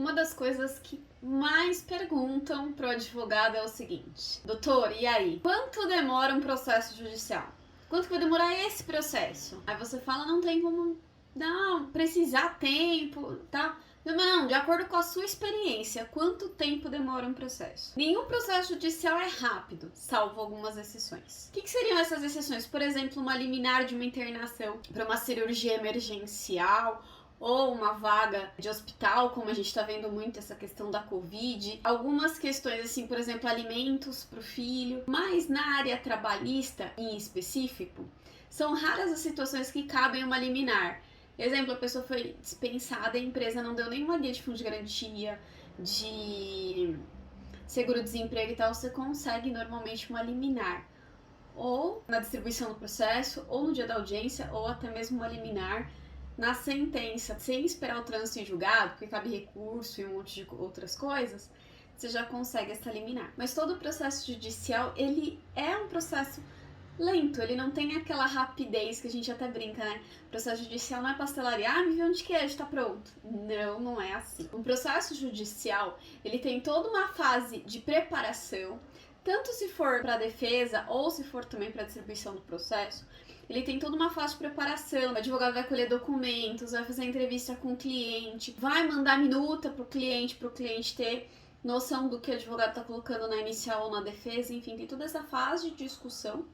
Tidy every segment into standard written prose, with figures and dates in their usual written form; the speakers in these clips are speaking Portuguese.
Uma das coisas que mais perguntam pro advogado é o seguinte: doutor, e aí? Quanto demora um processo judicial? Quanto vai demorar esse processo? Aí você fala, não tem como precisar tempo, tá? Não, de acordo com a sua experiência, quanto tempo demora um processo? Nenhum processo judicial é rápido, salvo algumas exceções. O que seriam essas exceções? Por exemplo, uma liminar de uma internação para uma cirurgia emergencial, ou uma vaga de hospital, como a gente está vendo muito essa questão da Covid. Algumas questões, assim, por exemplo, alimentos para o filho. Mas na área trabalhista, em específico, são raras as situações que cabem uma liminar. Exemplo, a pessoa foi dispensada e a empresa não deu nenhuma guia de fundo de garantia, de seguro-desemprego e tal, você consegue normalmente uma liminar. Ou na distribuição do processo, ou no dia da audiência, ou até mesmo uma liminar na sentença, sem esperar o trânsito em julgado, porque cabe recurso e um monte de outras coisas, você já consegue essa liminar. Mas todo o processo judicial, ele é um processo lento, ele não tem aquela rapidez que a gente até brinca, né? O processo judicial não é pastelaria, me viu de queijo, tá pronto. Não é assim. O processo judicial, ele tem toda uma fase de preparação, tanto se for para defesa ou se for também para distribuição do processo. Ele tem toda uma fase de preparação, o advogado vai colher documentos, vai fazer entrevista com o cliente, vai mandar minuta pro cliente ter noção do que o advogado está colocando na inicial ou na defesa, enfim, tem toda essa fase de discussão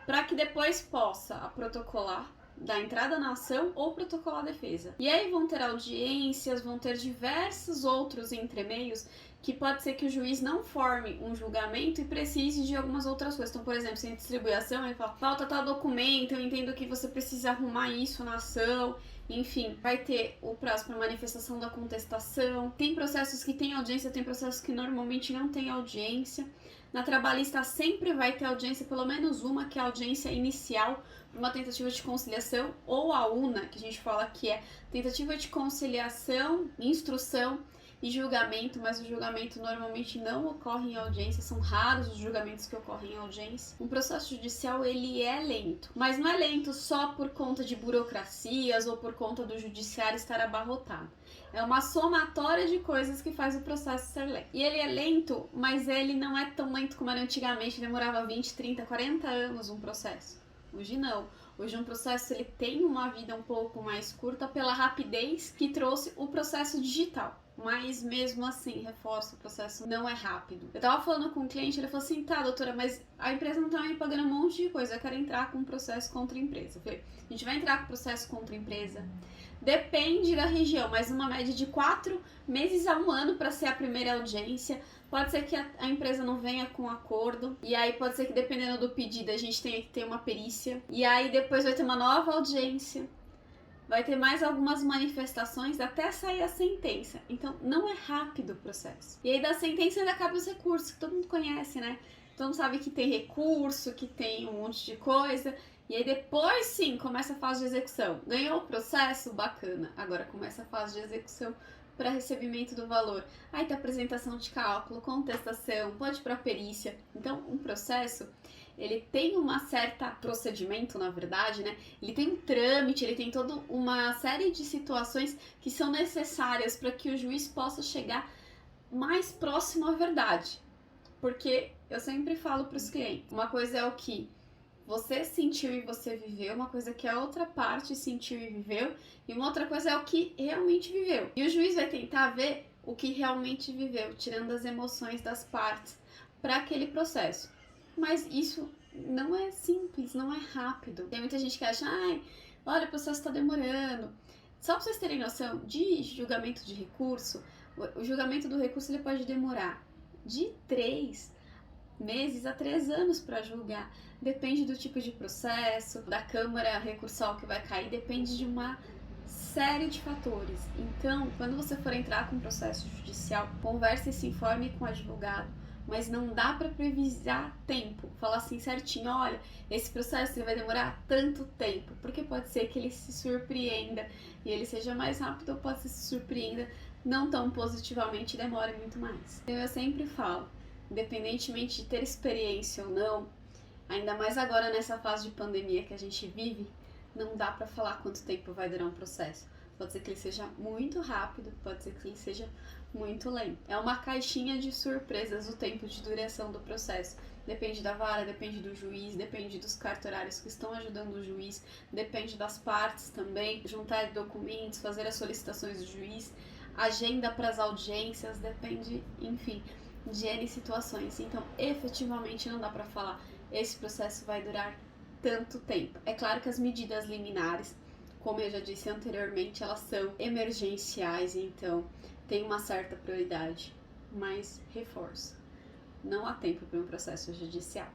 para que depois possa protocolar da entrada na ação ou protocolar a defesa. E aí vão ter audiências, vão ter diversos outros entremeios que pode ser que o juiz não forme um julgamento e precise de algumas outras coisas. Então, por exemplo, se distribui a ação, ele fala, falta tal documento, eu entendo que você precisa arrumar isso na ação. Enfim, vai ter o prazo para manifestação da contestação. Tem processos que têm audiência, tem processos que normalmente não têm audiência. Na trabalhista sempre vai ter audiência, pelo menos uma, que é a audiência inicial, uma tentativa de conciliação, ou a UNA, que a gente fala que é tentativa de conciliação, instrução e julgamento, mas o julgamento normalmente não ocorre em audiência, são raros os julgamentos que ocorrem em audiência. Um processo judicial, ele é lento, mas não é lento só por conta de burocracias ou por conta do judiciário estar abarrotado. É uma somatória de coisas que faz o processo ser lento. E ele é lento, mas ele não é tão lento como era antigamente, demorava 20, 30, 40 anos um processo. Hoje não. Hoje um processo ele tem uma vida um pouco mais curta pela rapidez que trouxe o processo digital. Mas mesmo assim, reforço, o processo não é rápido. Eu tava falando com um cliente, ele falou assim, tá doutora, mas a empresa não tá me pagando um monte de coisa, eu quero entrar com um processo contra a empresa. Eu falei, a gente vai entrar com processo contra a empresa? Depende da região, mas uma média de 4 meses a 1 ano para ser a primeira audiência. Pode ser que a empresa não venha com acordo, e aí pode ser que dependendo do pedido a gente tenha que ter uma perícia, e aí depois vai ter uma nova audiência, vai ter mais algumas manifestações até sair a sentença. Então não é rápido o processo. E aí da sentença ainda cabe os recursos, que todo mundo conhece, né? Todo mundo sabe que tem recurso, que tem um monte de coisa. E aí depois sim começa a fase de execução. Ganhou o processo? Bacana. Agora começa a fase de execução para recebimento do valor. Aí tem apresentação de cálculo, contestação, pode ir para perícia. Então um processo, ele tem uma certa procedimento, na verdade, né? Ele tem um trâmite, ele tem toda uma série de situações que são necessárias para que o juiz possa chegar mais próximo à verdade. Porque eu sempre falo para os clientes, uma coisa é o que você sentiu e você viveu, uma coisa que a outra parte sentiu e viveu, e uma outra coisa é o que realmente viveu. E o juiz vai tentar ver o que realmente viveu, tirando as emoções das partes para aquele processo. Mas isso não é simples, não é rápido. Tem muita gente que acha, olha, o processo está demorando. Só para vocês terem noção, de julgamento de recurso, o julgamento do recurso ele pode demorar de 3 meses a 3 anos para julgar. Depende do tipo de processo, da câmara recursal que vai cair, depende de uma série de fatores. Então, quando você for entrar com um processo judicial, converse e se informe com o advogado, mas não dá para previsar tempo, falar assim certinho, olha, esse processo ele vai demorar tanto tempo, porque pode ser que ele se surpreenda e ele seja mais rápido, ou pode ser que se surpreenda não tão positivamente e demore muito mais. Então eu sempre falo, independentemente de ter experiência ou não, ainda mais agora nessa fase de pandemia que a gente vive, não dá para falar quanto tempo vai durar um processo. Pode ser que ele seja muito rápido, pode ser que ele seja muito lento. É uma caixinha de surpresas o tempo de duração do processo. Depende da vara, depende do juiz, depende dos cartorários que estão ajudando o juiz, depende das partes também, juntar documentos, fazer as solicitações do juiz, agenda para as audiências, depende, enfim, de N situações. Então, efetivamente, não dá para falar, esse processo vai durar tanto tempo. É claro que as medidas liminares, como eu já disse anteriormente, elas são emergenciais, então tem uma certa prioridade, mas reforço, não há tempo para um processo judicial.